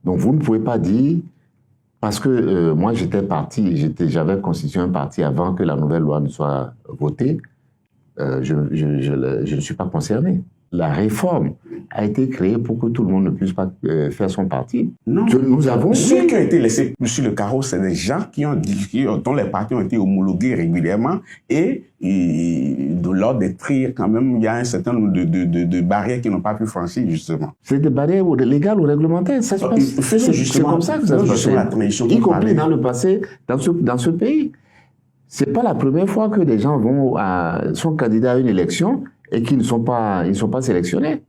Donc vous ne pouvez pas dire, parce que moi j'étais parti, j'avais constitué un parti avant que la nouvelle loi ne soit votée, je ne suis pas concerné. La réforme a été créée pour que tout le monde ne puisse pas faire son parti. Non. Nous avons... Ceux qui ont été laissés sur le carreau, c'est des gens dont les partis ont été homologués régulièrement et de l'ordre des tri, quand même, il y a un certain nombre de barrières qui n'ont pas pu franchir, justement. C'est des barrières légales ou réglementaires, ça se passe. C'est comme ça que ça se passe, y compris dans le passé, dans ce pays. C'est pas la première fois que des gens sont candidats à une élection et qui ne sont pas sélectionnés.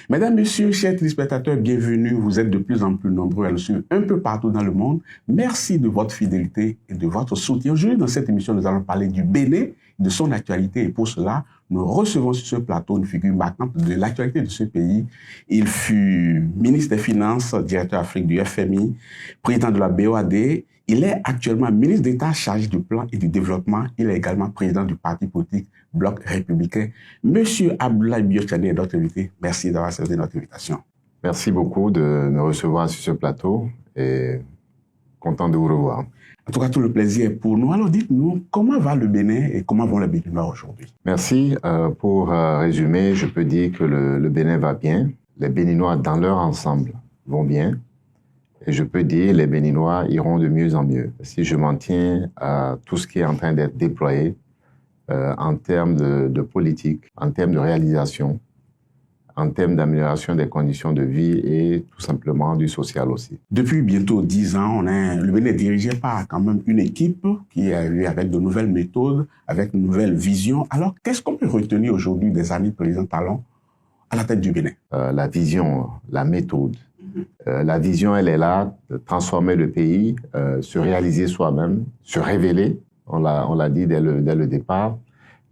Mesdames, Messieurs, chers téléspectateurs, bienvenue. Vous êtes de plus en plus nombreux à nous suivre un peu partout dans le monde. Merci de votre fidélité et de votre soutien. Aujourd'hui, dans cette émission, nous allons parler du Bénin, de son actualité. Et pour cela, nous recevons sur ce plateau une figure marquante de l'actualité de ce pays. Il fut ministre des Finances, directeur Afrique du FMI, président de la BOAD. Il est actuellement ministre d'État chargé du plan et du développement. Il est également président du parti politique Bloc républicain. Monsieur Abdoulaye Bio-Tchani est notre invité. Merci d'avoir accepté notre invitation. Merci beaucoup de nous recevoir sur ce plateau et content de vous revoir. En tout cas, tout le plaisir est pour nous. Alors dites-nous, comment va le Bénin et comment vont les Béninois aujourd'hui? Merci. Pour résumer, je peux dire que le Bénin va bien. Les Béninois, dans leur ensemble, vont bien. Et je peux dire les Béninois iront de mieux en mieux. Si je m'en tiens à tout ce qui est en train d'être déployé, en termes de politique, en termes de réalisation, en termes d'amélioration des conditions de vie et tout simplement du social aussi. Depuis bientôt 10 ans, le Bénin est dirigé par quand même une équipe qui est arrivée avec de nouvelles méthodes, avec une nouvelle vision. Alors, qu'est-ce qu'on peut retenir aujourd'hui des années de président Talon à la tête du Bénin? La vision, la méthode. La vision, elle est là, de transformer le pays, se réaliser soi-même, se révéler. On l'a dit dès le départ.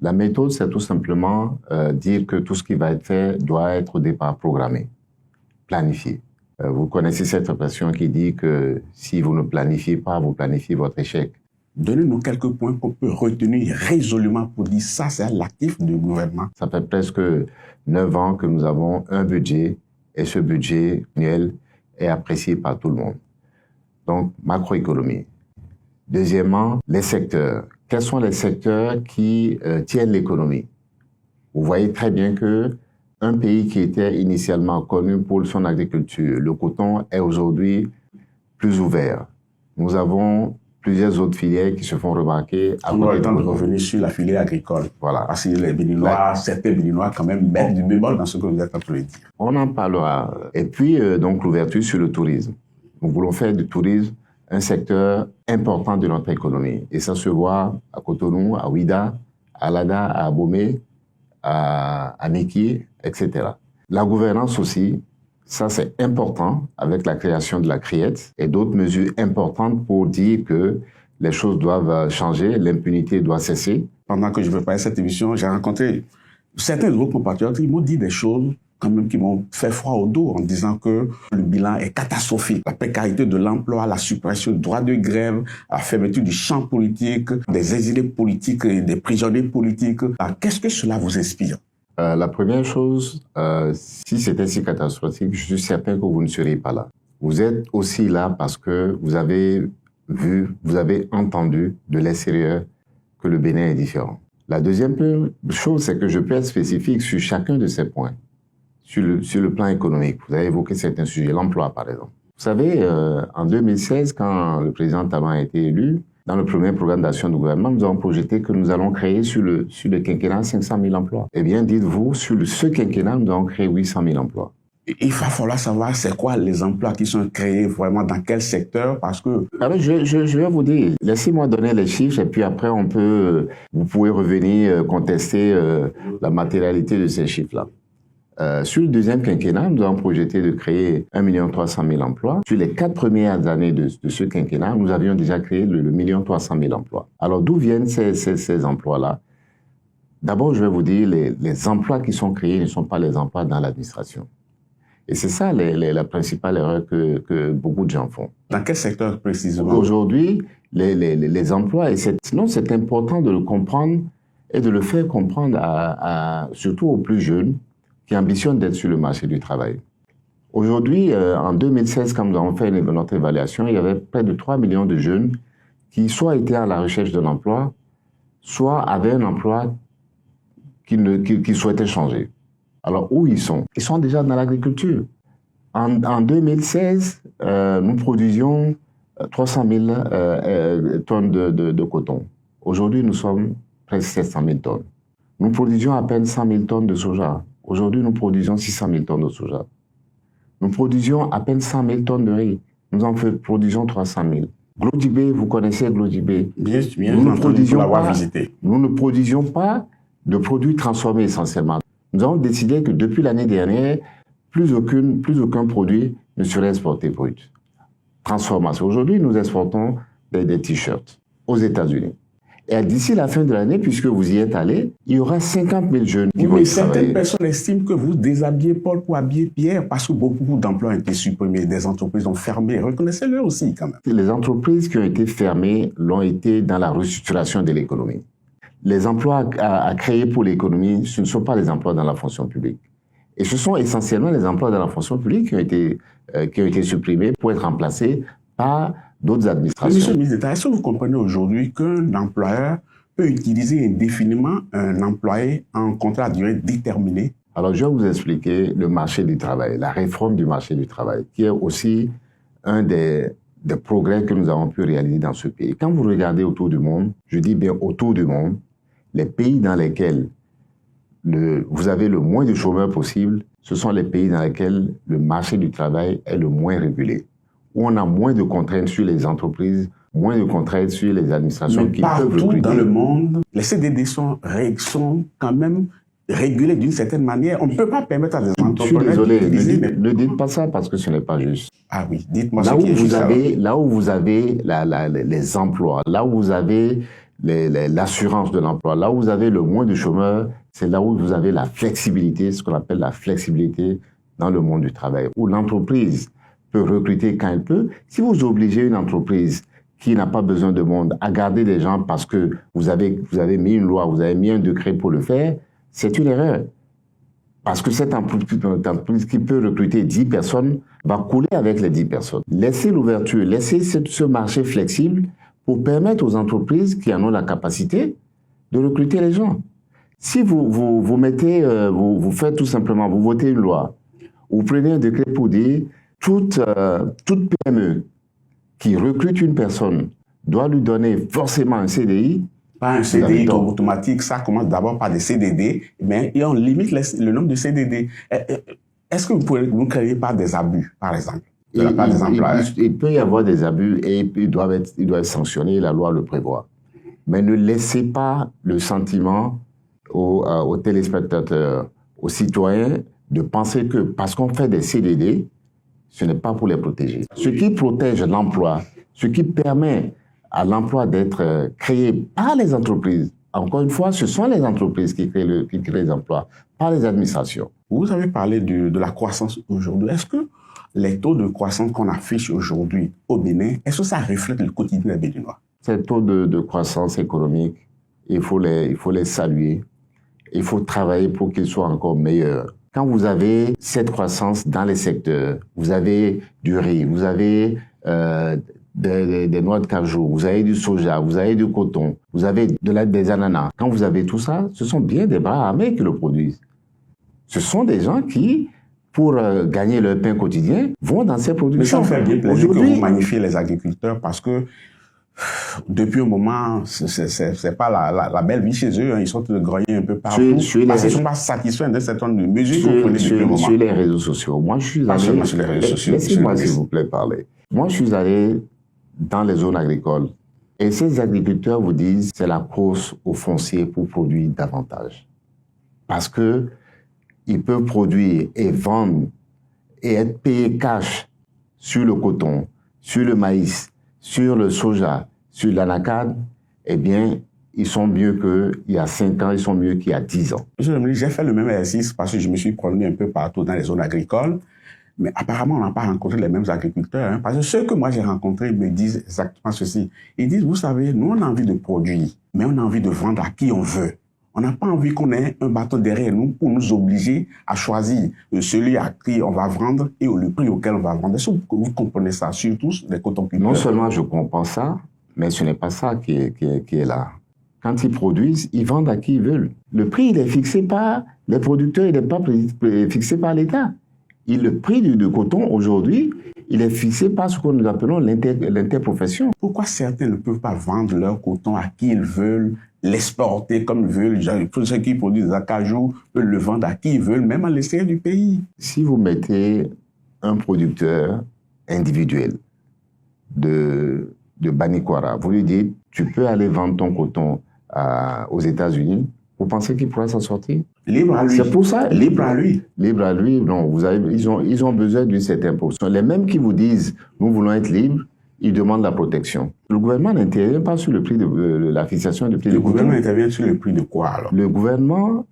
La méthode, c'est tout simplement dire que tout ce qui va être fait doit être au départ programmé, planifié. Vous connaissez cette expression qui dit que si vous ne planifiez pas, vous planifiez votre échec. Donnez-nous quelques points qu'on peut retenir résolument pour dire ça, c'est l'actif du gouvernement. Ça fait presque 9 ans que nous avons un budget et ce budget annuel est apprécié par tout le monde. Donc, macroéconomie. Deuxièmement, les secteurs. Quels sont les secteurs qui tiennent l'économie? Vous voyez très bien que un pays qui était initialement connu pour son agriculture, le coton, est aujourd'hui plus ouvert. Nous avons plusieurs autres filières qui se font remarquer. On aura le temps de revenir sur la filière agricole. Voilà. Parce que les Béninois, certains Béninois quand même mettent du bémol dans ce que vous êtes en train de dire. On en parlera. Et puis, donc, l'ouverture sur le tourisme. Nous voulons faire du tourisme un secteur important de notre économie. Et ça se voit à Cotonou, à Ouida, à Lada, à Abomey, à Niki, etc. La gouvernance aussi, ça c'est important avec la création de la CRIET et d'autres mesures importantes pour dire que les choses doivent changer, l'impunité doit cesser. Pendant que je préparais cette émission, j'ai rencontré certains de vos compatriotes, ils m'ont dit des choses quand même qui m'ont fait froid au dos en disant que le bilan est catastrophique. La précarité de l'emploi, la suppression du droit de grève, la fermeture du champ politique, des exilés politiques et des prisonniers politiques. Qu'est-ce que cela vous inspire? La première chose, si c'était si catastrophique, je suis certain que vous ne seriez pas là. Vous êtes aussi là parce que vous avez vu, vous avez entendu de l'extérieur que le Bénin est différent. La deuxième chose, c'est que je peux être spécifique sur chacun de ces points. Sur le plan économique, vous avez évoqué certains sujets, l'emploi par exemple. Vous savez, en 2016, quand le président Talon a été élu, dans le premier programme d'action du gouvernement, nous avons projeté que nous allons créer sur le quinquennat 500 000 emplois. Eh bien, dites-vous, sur ce quinquennat, nous allons créer 800 000 emplois. Il va falloir savoir c'est quoi les emplois qui sont créés vraiment dans quel secteur parce que... Alors, je vais vous dire, laissez-moi donner les chiffres et puis après vous pouvez revenir contester la matérialité de ces chiffres-là. Sur le deuxième quinquennat, nous avons projeté de créer 1 300 000 emplois. Sur les 4 premières années de ce quinquennat, nous avions déjà créé le 1 300 000 emplois. Alors, d'où viennent ces emplois-là? D'abord, je vais vous dire, les emplois qui sont créés ne sont pas les emplois dans l'administration. Et c'est ça la principale erreur que beaucoup de gens font. Dans quel secteur précisément? Aujourd'hui, les emplois, et c'est important de le comprendre et de le faire comprendre surtout aux plus jeunes qui ambitionnent d'être sur le marché du travail. Aujourd'hui, en 2016, quand nous avons fait notre évaluation, il y avait près de 3 millions de jeunes qui soit étaient à la recherche d'un emploi, soit avaient un emploi qu'ils souhaitaient changer. Alors, où ils sont? Ils sont déjà dans l'agriculture. En 2016, nous produisions 300 000 tonnes de coton. Aujourd'hui, nous sommes presque 700 000 tonnes. Nous produisions à peine 100 000 tonnes de soja. Aujourd'hui, nous produisons 600 000 tonnes de soja. Nous produisions à peine 100 000 tonnes de riz. Nous en produisons 300 000. Glodibé, vous connaissez Glodibé? Bien, nous ne produisions pas de produits transformés essentiellement. Nous avons décidé que depuis l'année dernière, plus aucun produit ne serait exporté brut. Transformation. Aujourd'hui, nous exportons des t-shirts aux États-Unis. Et d'ici la fin de l'année, puisque vous y êtes allé, il y aura 50 000 jeunes qui vont y travailler. Certaines personnes estiment que vous déshabillez Paul pour habiller Pierre parce que beaucoup d'emplois ont été supprimés, des entreprises ont fermé. Reconnaissez-le aussi quand même. Les entreprises qui ont été fermées l'ont été dans la restructuration de l'économie. Les emplois à créer pour l'économie, ce ne sont pas les emplois dans la fonction publique. Et ce sont essentiellement les emplois dans la fonction publique qui ont été supprimés pour être remplacés par d'autres administrations. Monsieur le ministre d'État, est-ce que vous comprenez aujourd'hui qu'un employeur peut utiliser indéfiniment un employé en contrat à durée déterminée? Alors, je vais vous expliquer le marché du travail, la réforme du marché du travail, qui est aussi un des progrès que nous avons pu réaliser dans ce pays. Quand vous regardez autour du monde, je dis bien autour du monde, les pays dans lesquels vous avez le moins de chômeurs possible, ce sont les pays dans lesquels le marché du travail est le moins régulé, où on a moins de contraintes sur les entreprises, moins de contraintes sur les administrations qui peuvent recruter. Partout dans le monde, les CDD sont quand même régulés d'une certaine manière. On ne peut pas permettre à des entrepreneurs... Je suis désolé, ne dites pas ça parce que ce n'est pas juste. Ah oui, dites-moi ce qui est juste. Là où vous avez les emplois, là où vous avez l'assurance de l'emploi, là où vous avez le moins de chômeurs, c'est là où vous avez la flexibilité, ce qu'on appelle la flexibilité dans le monde du travail, où l'entreprise peut recruter quand elle peut. Si vous obligez une entreprise qui n'a pas besoin de monde à garder des gens parce que vous avez mis une loi, vous avez mis un décret pour le faire, c'est une erreur. Parce que cette entreprise qui peut recruter 10 personnes va couler avec les 10 personnes. Laissez l'ouverture, laissez ce marché flexible pour permettre aux entreprises qui en ont la capacité de recruter les gens. Si vous faites tout simplement, vous votez une loi, vous prenez un décret pour dire toute PME qui recrute une personne doit lui donner forcément un CDI. Pas un CDI automatique, ça commence d'abord par des CDD, mais on limite le nombre de CDD. Est-ce que vous ne créez pas des abus, par exemple, de la part des employeurs? Il peut y avoir des abus et ils doivent être sanctionnés, la loi le prévoit. Mais ne laissez pas le sentiment aux téléspectateurs, aux citoyens, de penser que parce qu'on fait des CDD, ce n'est pas pour les protéger. Ce qui protège l'emploi, ce qui permet à l'emploi d'être créé par les entreprises. Encore une fois, ce sont les entreprises qui créent les emplois, pas les administrations. Vous avez parlé de la croissance aujourd'hui. Est-ce que les taux de croissance qu'on affiche aujourd'hui au Bénin, est-ce que ça reflète le quotidien des Béninois? Ces taux de croissance économique, il faut les saluer. Il faut travailler pour qu'ils soient encore meilleurs. Quand vous avez cette croissance dans les secteurs, vous avez du riz, vous avez des noix de cajou, vous avez du soja, vous avez du coton, vous avez des ananas. Quand vous avez tout ça, ce sont bien des bras armés qui le produisent. Ce sont des gens qui, pour gagner leur pain quotidien, vont dans ces productions. Mais ça me fait bien plaisir que vous magnifiez les agriculteurs parce que depuis un moment, c'est pas la belle vie chez eux. Ils sont de grogner un peu partout parce qu'ils ne sont pas satisfaits d'un certain nombre de mesures que vous prenez depuis un moment. Sur les réseaux sociaux. Moi, je suis allé... seulement sur les réseaux sociaux. Laissez-moi, s'il vous plaît, parler. Moi, je suis allé dans les zones agricoles. Et ces agriculteurs vous disent c'est la course au foncier pour produire davantage. Parce que ils peuvent produire et vendre et être payés cash sur le coton, sur le maïs, sur le soja, sur l'anacarde, eh bien, ils sont mieux qu'il y a 5 ans, ils sont mieux qu'il y a 10 ans. Monsieur le ministre, j'ai fait le même exercice parce que je me suis promené un peu partout dans les zones agricoles. Mais apparemment, on n'a pas rencontré les mêmes agriculteurs. Hein, parce que ceux que moi j'ai rencontrés me disent exactement ceci. Ils disent, vous savez, nous on a envie de produire, mais on a envie de vendre à qui on veut. On n'a pas envie qu'on ait un bateau derrière nous pour nous obliger à choisir celui à qui on va vendre et le prix auquel on va vendre. Est-ce que vous comprenez ça, surtout les cotonculteurs? Non seulement je comprends ça, mais ce n'est pas ça qui est là. Quand ils produisent, ils vendent à qui ils veulent. Le prix, il est fixé par les producteurs, il n'est pas fixé par l'État. Le prix du coton, aujourd'hui, il est fixé par ce que nous appelons l'interprofession. Pourquoi certains ne peuvent pas vendre leur coton à qui ils veulent, l'exporter comme ils veulent? Tous ceux qui produisent des acajou peuvent le vendre à qui ils veulent, même à l'extérieur du pays. Si vous mettez un producteur individuel de Banikwara, vous lui dites, tu peux aller vendre ton coton aux États-Unis, vous pensez qu'il pourra s'en sortir? Libre à lui. C'est pour ça. Libre à lui. Libre à lui, non. Ils ont besoin d'une certaine portion. Les mêmes qui vous disent, nous voulons être libres, ils demandent la protection. Le gouvernement n'intervient pas sur le prix de la fixation du prix du coton. Le gouvernement intervient sur le prix de quoi, alors? Le gouvernement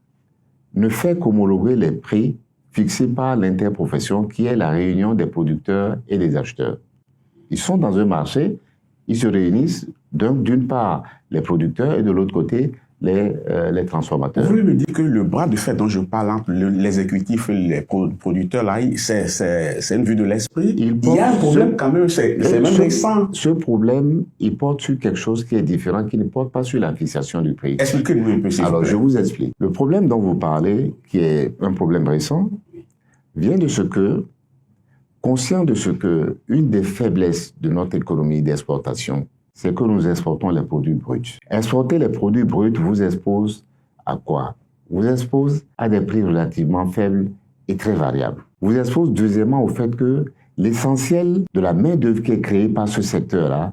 ne fait qu'homologuer les prix fixés par l'interprofession, qui est la réunion des producteurs et des acheteurs. Ils sont dans un marché, ils se réunissent, donc d'une part les producteurs et de l'autre côté les transformateurs. Vous voulez me dire que le bras de fer dont je parle entre l'exécutif et les producteurs, là, c'est une vue de l'esprit? Il y a un problème quand même, c'est même récent. Ce problème, il porte sur quelque chose qui est différent, qui ne porte pas sur la fixation du prix. Expliquez-nous un peu, s'il vous plaît. Alors, je vous explique. Le problème dont vous parlez, qui est un problème récent, vient de ce que, conscient de ce que, une des faiblesses de notre économie d'exportation, c'est que nous exportons les produits bruts. Exporter les produits bruts vous expose à quoi? Vous expose à des prix relativement faibles et très variables. Vous expose deuxièmement au fait que l'essentiel de la main-d'œuvre qui est créée par ce secteur-là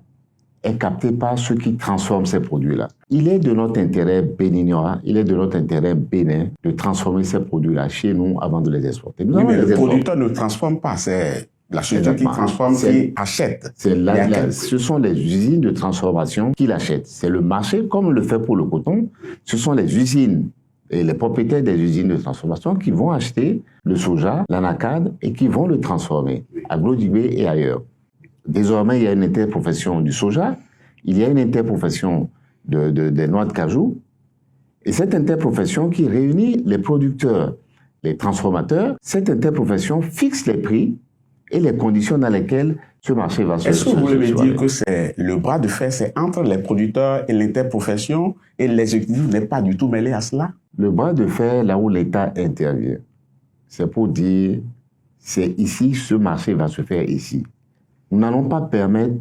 est capté par ceux qui transforment ces produits-là. Il est de notre intérêt béninois, il est de notre intérêt bénin de transformer ces produits-là chez nous avant de les exporter. Oui, mais le producteur ne transforme pas, c'est la société qui transforme, qui achète. Ce sont les usines de transformation qui l'achètent. C'est le marché, comme on le fait pour le coton. Ce sont les usines et les propriétaires des usines de transformation qui vont acheter le soja, l'anacarde et qui vont le transformer à Glodibé et ailleurs. Désormais, il y a une interprofession du soja, il y a une interprofession des noix de cajou. Et cette interprofession qui réunit les producteurs, les transformateurs, cette interprofession fixe les prix et les conditions dans lesquelles ce marché va se... Est-ce que vous voulez me dire que c'est le bras de fer, c'est entre les producteurs et l'interprofession et l'exécutif n'est pas du tout mêlé à cela? Le bras de fer, là où l'État intervient, c'est pour dire, c'est ici, ce marché va se faire ici. Nous n'allons pas permettre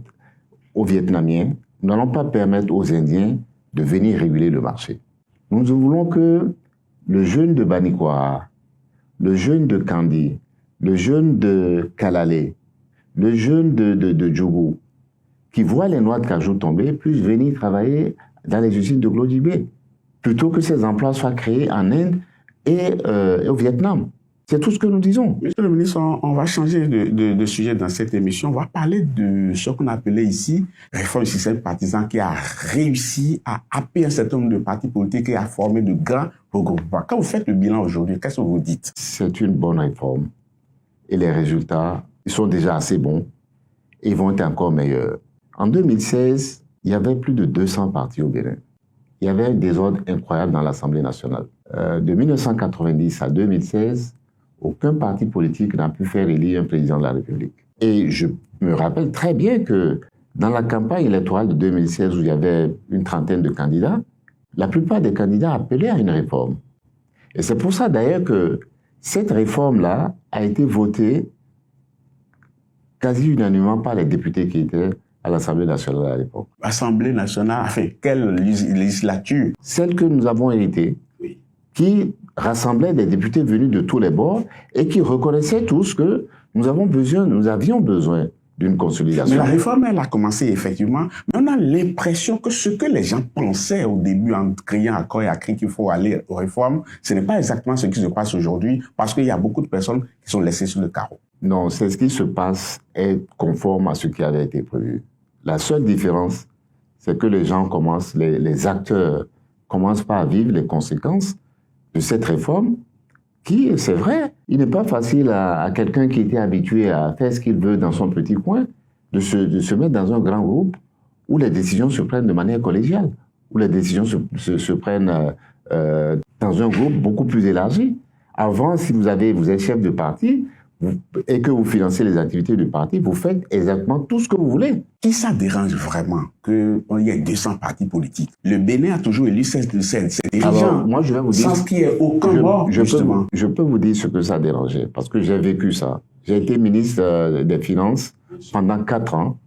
aux Vietnamiens, nous n'allons pas permettre aux Indiens de venir réguler le marché. Nous voulons que le jeune de Banikwara, le jeune de Kandi, le jeune de Kalalé, le jeune de Djougou, qui voit les noix de cajou tomber, puissent venir travailler dans les usines de Glodibé, plutôt que ces emplois soient créés en Inde et au Vietnam. C'est tout ce que nous disons. Monsieur le ministre, on va changer de sujet dans cette émission. On va parler de ce qu'on appelait ici réforme du système partisan qui a réussi à happer un certain nombre de partis politiques et à former de grands regroupements. Quand vous faites le bilan aujourd'hui, qu'est-ce que vous dites? C'est une bonne réforme. Et les résultats, ils sont déjà assez bons et ils vont être encore meilleurs. En 2016, il y avait plus de 200 partis au Bénin. Il y avait un désordre incroyable dans l'Assemblée nationale. De 1990 à 2016, aucun parti politique n'a pu faire élire un président de la République. Et je me rappelle très bien que dans la campagne électorale de 2016, où il y avait une trentaine de candidats, la plupart des candidats appelaient à une réforme. Et c'est pour ça d'ailleurs que cette réforme-là a été votée quasi unanimement par les députés qui étaient à l'Assemblée nationale à l'époque. Assemblée nationale, enfin, quelle législature? Celle que nous avons héritée, oui, qui rassemblait des députés venus de tous les bords et qui reconnaissaient tous que nous avions besoin d'une consolidation. Mais la réforme, elle a commencé effectivement, mais on a l'impression que ce que les gens pensaient au début en criant à corps et à cri qu'il faut aller aux réformes, ce n'est pas exactement ce qui se passe aujourd'hui parce qu'il y a beaucoup de personnes qui sont laissées sur le carreau. Non, ce qui se passe est conforme à ce qui avait été prévu. La seule différence, c'est que les gens commencent, les acteurs commencent par vivre les conséquences de cette réforme qui, c'est vrai, il n'est pas facile à quelqu'un qui était habitué à faire ce qu'il veut dans son petit coin de se mettre dans un grand groupe où les décisions se prennent de manière collégiale, où les décisions se prennent dans un groupe beaucoup plus élargi. Avant, si vous êtes chef de parti et que vous financez les activités du parti, vous faites exactement tout ce que vous voulez. Qui ça dérange vraiment qu'il y ait 200 partis politiques? Le Bénin a toujours élu ses dirigeants. Alors, moi, je vais vous dire... Sans qu'il y ait aucun mort, justement. Je peux vous dire ce que ça a dérangé, parce que j'ai vécu ça. J'ai été ministre des Finances pendant 4 ans.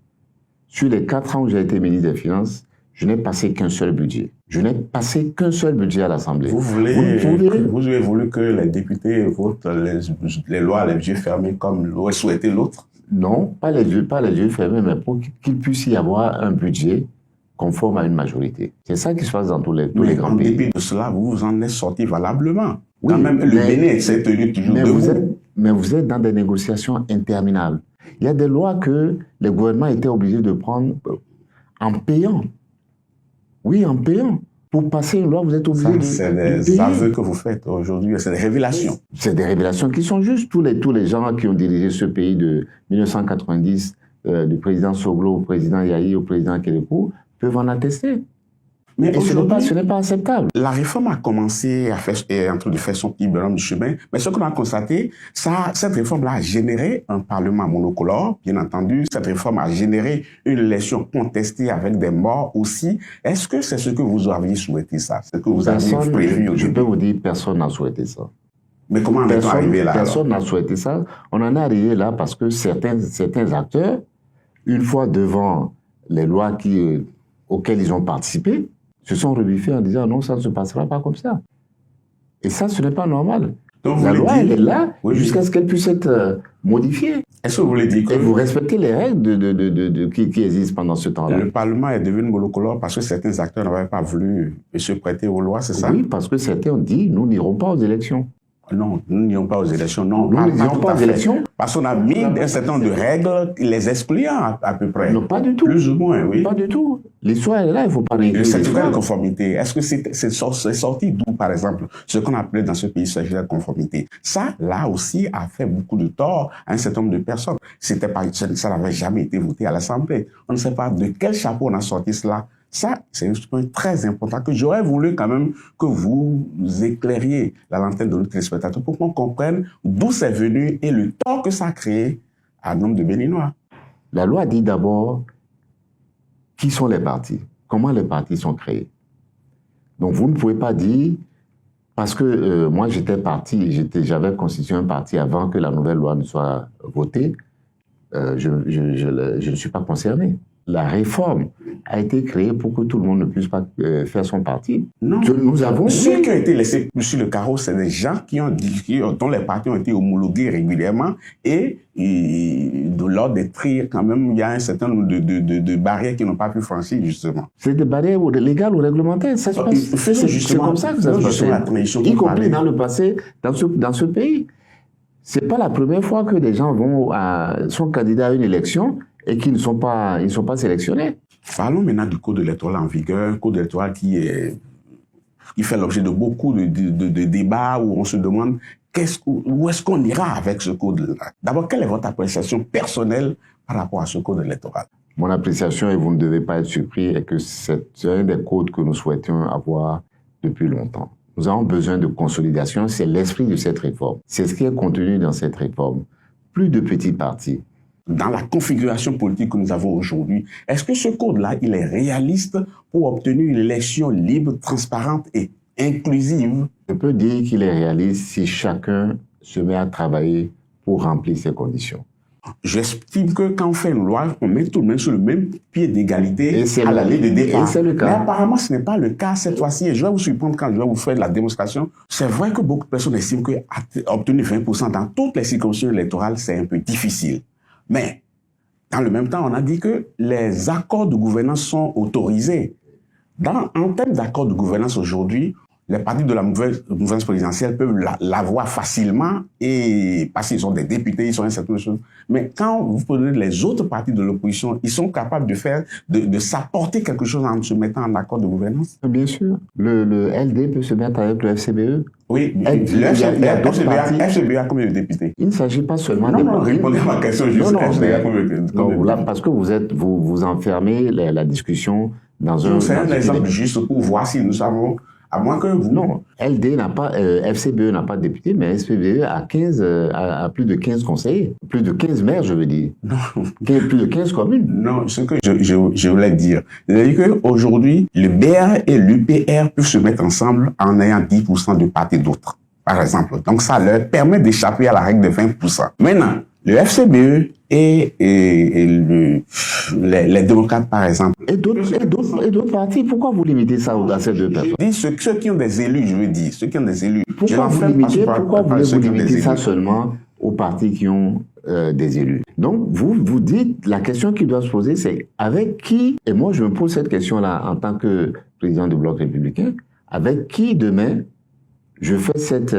Sur les 4 ans où j'ai été ministre des Finances, je n'ai passé qu'un seul budget. Je n'ai passé qu'un seul budget à l'Assemblée. Vous avez voulu que les députés votent les lois les yeux fermés comme l'aurait souhaité l'autre? Non, pas les yeux fermés, mais pour qu'il puisse y avoir un budget conforme à une majorité. C'est ça qui se passe dans tous les grands pays. En dépit de cela, vous vous en êtes sorti valablement. Oui, quand même, le Bénin s'est tenu toujours debout. Mais vous êtes dans des négociations interminables. Il y a des lois que les gouvernements étaient obligés de prendre en payant. Oui, en payant. Pour passer une loi, vous êtes obligé de payer. C'est des aveux que vous faites aujourd'hui, c'est des révélations. C'est des révélations qui sont justes. Tous les gens qui ont dirigé ce pays de 1990, du président Soglo au président Yahi au président Kélékou, peuvent en attester. Mais ce n'est pas acceptable. La réforme a commencé en train de faire son petit bonhomme de chemin, mais ce qu'on a constaté, cette réforme-là a généré un parlement monocolore, bien entendu. Cette réforme a généré une élection contestée avec des morts aussi. Est-ce que c'est ce que vous aviez souhaité, ça? Ce que vous aviez prévu au Je début? peux vous dire, personne n'a souhaité ça. Mais comment en est-on arrivé là? Personne n'a souhaité ça. On en est arrivé là parce que certains acteurs, une fois devant les lois auxquelles ils ont participé, se sont rebuffés en disant non, ça ne se passera pas comme ça. Et ça, ce n'est pas normal. Donc, la loi, elle est là jusqu'à ce qu'elle puisse être modifiée. Est-ce que vous voulez dire que... Et vous respectez les règles qui existent pendant ce temps-là. Le Parlement est devenu monocolore parce que certains acteurs n'avaient pas voulu se prêter aux lois, c'est ça? Oui, parce que certains ont dit nous n'irons pas aux élections. Non, nous n'irons pas aux élections, non. Nous n'irons pas aux élections. Parce qu'on a mis un certain nombre de règles, les excluant à peu près. Non, pas du tout. Plus ou moins, oui. Pas du tout. L'histoire est là, il ne faut pas réécrire cette l'histoire. nouvelle conformité, est-ce que c'est sorti d'où, par exemple, ce qu'on appelait dans ce pays cette nouvelle conformité? Ça, là aussi, a fait beaucoup de tort à un certain nombre de personnes. Ça n'avait jamais été voté à l'Assemblée. On ne sait pas de quel chapeau on a sorti cela. Ça, c'est un point très important que j'aurais voulu quand même que vous éclairiez la lanterne de nos téléspectateurs pour qu'on comprenne d'où c'est venu et le tort que ça a créé à un nombre de Béninois. La loi dit d'abord qui sont les partis, comment les partis sont créés. Donc vous ne pouvez pas dire, parce que moi j'étais parti, j'avais constitué un parti avant que la nouvelle loi ne soit votée, je ne suis pas concerné. La réforme a été créée pour que tout le monde ne puisse pas faire son parti. Non. Nous avons... Ceux qui ont été laissés sur le carreau, c'est des gens dont les partis ont été homologués régulièrement et lors des tri, quand même, il y a un certain nombre de barrières qui n'ont pas pu franchir, justement. C'est des barrières légales ou réglementaires. Ça se passe. C'est comme ça que ça se passe. Y compris dans le passé, dans ce pays. C'est pas la première fois que des gens sont candidats à une élection et qu'ils ne sont pas sélectionnés. Parlons maintenant du code électoral en vigueur, un code électoral qui fait l'objet de beaucoup de débats où on se demande où est-ce qu'on ira avec ce code-là. D'abord, quelle est votre appréciation personnelle par rapport à ce code électoral? Mon appréciation, et vous ne devez pas être surpris, est que c'est un des codes que nous souhaitions avoir depuis longtemps. Nous avons besoin de consolidation, c'est l'esprit de cette réforme. C'est ce qui est contenu dans cette réforme. Plus de petits partis. Dans la configuration politique que nous avons aujourd'hui, est-ce que ce code-là, il est réaliste pour obtenir une élection libre, transparente et inclusive? Je peux dire qu'il est réaliste si chacun se met à travailler pour remplir ces conditions. J'estime que quand on fait une loi, on met tout le monde sur le même pied d'égalité à la ligne de départ. Et c'est le cas. Mais apparemment, ce n'est pas le cas cette fois-ci. Et je vais vous surprendre quand je vais vous faire la démonstration. C'est vrai que beaucoup de personnes estiment qu'obtenir 20% dans toutes les circonscriptions électorales, c'est un peu difficile. Mais, dans le même temps, on a dit que les accords de gouvernance sont autorisés. En termes d'accords de gouvernance aujourd'hui, les partis de la mouvance présidentielle peuvent l'avoir facilement et parce qu'ils sont des députés, ils sont certaines choses. Mais quand vous prenez les autres partis de l'opposition, ils sont capables de s'apporter quelque chose en se mettant en accord de gouvernance. Bien sûr. Le LD peut se mettre avec le FCBE. Oui, Il y a d'autres partis. FCBE a combien de députés? Il ne s'agit pas seulement des partis. Répondez à ma question juste. Là, parce que vous enfermez la discussion dans un... C'est un exemple juste pour voir si nous savons, à moins que vous... Non, LD n'a pas, FCBE n'a pas de député, mais FCBE a plus de 15 conseillers, plus de 15 maires, je veux dire. Non. Plus de 15 communes. Non, ce que je voulais dire, c'est-à-dire qu'aujourd'hui, le BR et l'UPR peuvent se mettre ensemble en ayant 10% de part et d'autre, par exemple. Donc ça leur permet d'échapper à la règle de 20%. Maintenant, le FCBE et les démocrates, par exemple. Et d'autres partis, pourquoi vous limitez ça à ces deux personnes? Je dis ceux qui ont des élus, je veux dire, ceux qui ont des élus. Pourquoi vous limitez ça seulement aux partis qui ont des élus? Donc, vous dites, la question qui doit se poser, c'est avec qui, et moi je me pose cette question-là en tant que président du Bloc républicain, avec qui demain je fais cet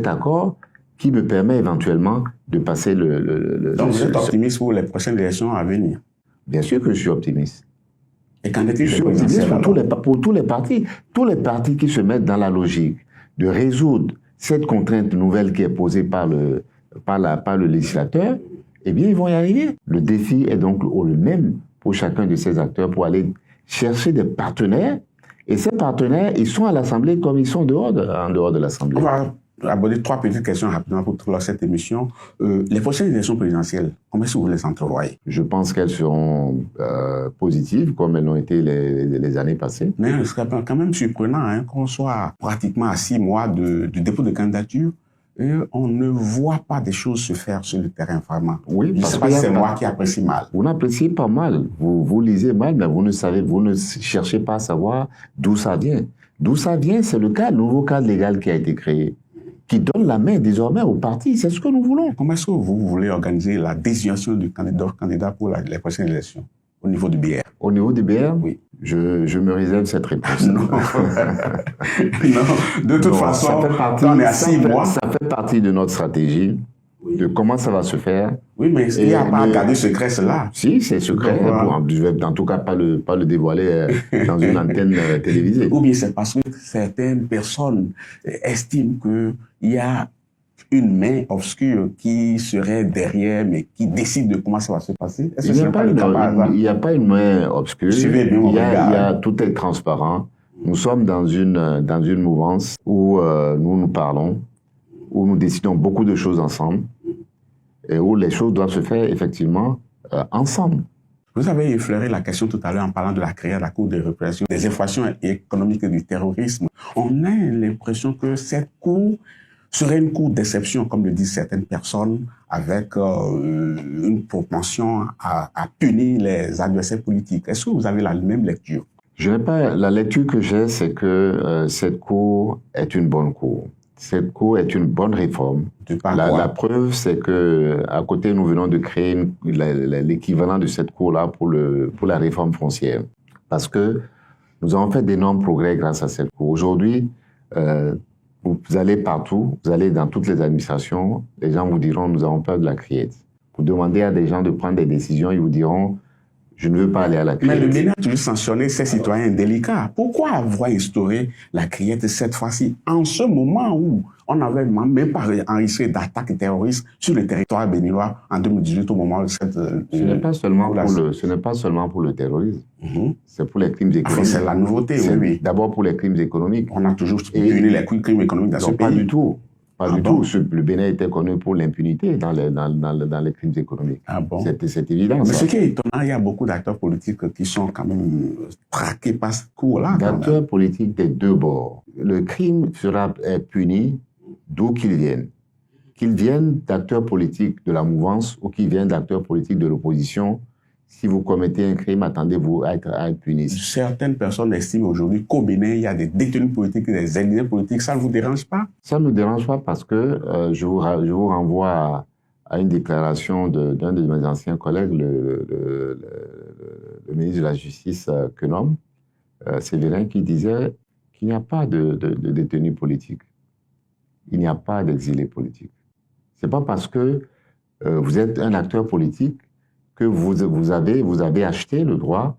accord qui me permet éventuellement de passer Donc, vous êtes optimiste pour les prochaines élections à venir? Bien sûr que je suis optimiste. Et qu'en est-il je suis optimiste pour tous les partis. Tous les partis qui se mettent dans la logique de résoudre cette contrainte nouvelle qui est posée par le législateur, eh bien, ils vont y arriver. Le défi est donc le même pour chacun de ces acteurs pour aller chercher des partenaires. Et ces partenaires, ils sont à l'Assemblée comme ils sont en dehors de l'Assemblée. On va aborder 3 petites questions rapidement pour clore cette émission. Les prochaines élections présidentielles, comment est-ce que vous les entrevoyez? Je pense qu'elles seront positives, comme elles l'ont été les années passées. Mais ce serait quand même surprenant qu'on soit pratiquement à 6 mois du dépôt de candidature et on ne voit pas des choses se faire sur le terrain vraiment. Oui, parce que c'est moi qui apprécie mal. Vous n'appréciez pas mal. Vous lisez mal, mais vous ne cherchez pas à savoir d'où ça vient. D'où ça vient, c'est le nouveau cadre légal qui a été créé, qui donne la main désormais aux partis. C'est ce que nous voulons. Comment est-ce que vous voulez organiser la désignation du candidat pour les prochaines élections au niveau du BR? Au niveau du BR? Oui. Je me réserve cette réponse. Non. Non. De toute façon, on est à 6 mois. Ça fait partie de notre stratégie, de comment ça va se faire. Oui, mais il n'y a pas à garder secret cela. Si, c'est secret. Je vais en tout cas pas le dévoiler dans une antenne télévisée. Ou bien c'est parce que certaines personnes estiment qu'il y a une main obscure qui serait derrière, mais qui décide de comment ça va se passer. Il n'y a pas une main obscure. Il y a tout est transparent. Nous sommes dans une mouvance où nous parlons, où nous décidons beaucoup de choses ensemble, et où les choses doivent se faire effectivement ensemble. Vous avez effleuré la question tout à l'heure en parlant de la création de la Cour de répression des infractions économiques et du terrorisme. On a l'impression que cette Cour serait une cour d'exception, comme le disent certaines personnes, avec une propension à punir les adversaires politiques. Est-ce que vous avez la même lecture? Je n'ai pas. La lecture que j'ai, c'est que cette cour est une bonne cour. Cette cour est une bonne réforme. La preuve, c'est que à côté, nous venons de créer l'équivalent de cette cour-là pour la réforme foncière, parce que nous avons fait d'énormes progrès grâce à cette cour. Aujourd'hui, vous allez partout, vous allez dans toutes les administrations, les gens vous diront, nous avons peur de la criette. Vous demandez à des gens de prendre des décisions, ils vous diront, je ne veux pas aller à la criette. Mais le Bénin a toujours sanctionné ces citoyens indélicats. Pourquoi avoir instauré la criette cette fois-ci, en ce moment où on n'avait même pas enregistré d'attaques terroristes sur le territoire béninois en 2018 au moment de cette... Ce n'est pas seulement pour le terrorisme, c'est pour les crimes économiques. C'est la nouveauté, oui. D'abord pour les crimes économiques. On a toujours puni les crimes économiques dans ce pays. Pas du tout. Pas du tout. Le Bénin était connu pour l'impunité dans les crimes économiques. Ah bon? C'est évident. Mais ce qui est étonnant, il y a beaucoup d'acteurs politiques qui sont quand même traqués par ce cours-là. D'acteurs politiques des deux bords. Le crime sera puni d'où qu'il vienne. Qu'il vienne d'acteurs politiques de la mouvance ou qu'il vienne d'acteurs politiques de l'opposition, si vous commettez un crime, attendez-vous à être puni. Certaines personnes estiment aujourd'hui qu'au Bénin, il y a des détenus politiques et des exilés politiques. Ça ne vous dérange pas? Ça ne me dérange pas parce que je vous renvoie à une déclaration d'un de mes anciens collègues, le ministre de la Justice, Quenom, Séverin, qui qu'il n'y a pas de détenus politiques. Il n'y a pas d'exilés politiques. Ce n'est pas parce que vous êtes un acteur politique que vous avez acheté le droit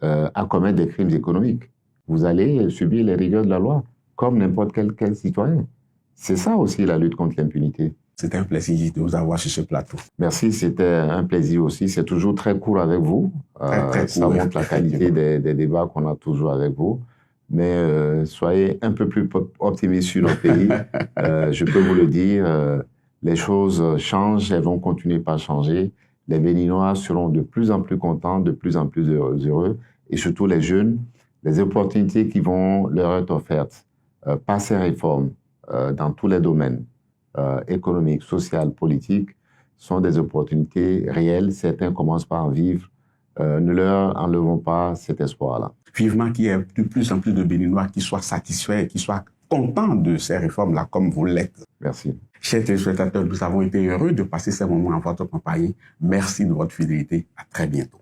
à commettre des crimes économiques. Vous allez subir les rigueurs de la loi, comme n'importe quel citoyen. C'est ça aussi la lutte contre l'impunité. C'était un plaisir de vous avoir sur ce plateau. Merci, c'était un plaisir aussi. C'est toujours très court avec vous. Très ça court, montre la qualité des débats qu'on a toujours avec vous. Mais soyez un peu plus optimistes sur notre pays. Je peux vous le dire, les choses changent, elles vont continuer par changer. Les Béninois seront de plus en plus contents, de plus en plus heureux. Et surtout les jeunes, les opportunités qui vont leur être offertes par ces réformes dans tous les domaines, économiques, sociaux, politiques, sont des opportunités réelles. Certains commencent par en vivre. Ne leur enlevons pas cet espoir-là. Vivement qu'il y ait de plus en plus de Béninois qui soient satisfaits, qui soient contents de ces réformes-là, comme vous l'êtes. Merci. Chers téléspectateurs, nous avons été heureux de passer ces moments en votre compagnie. Merci de votre fidélité. À très bientôt.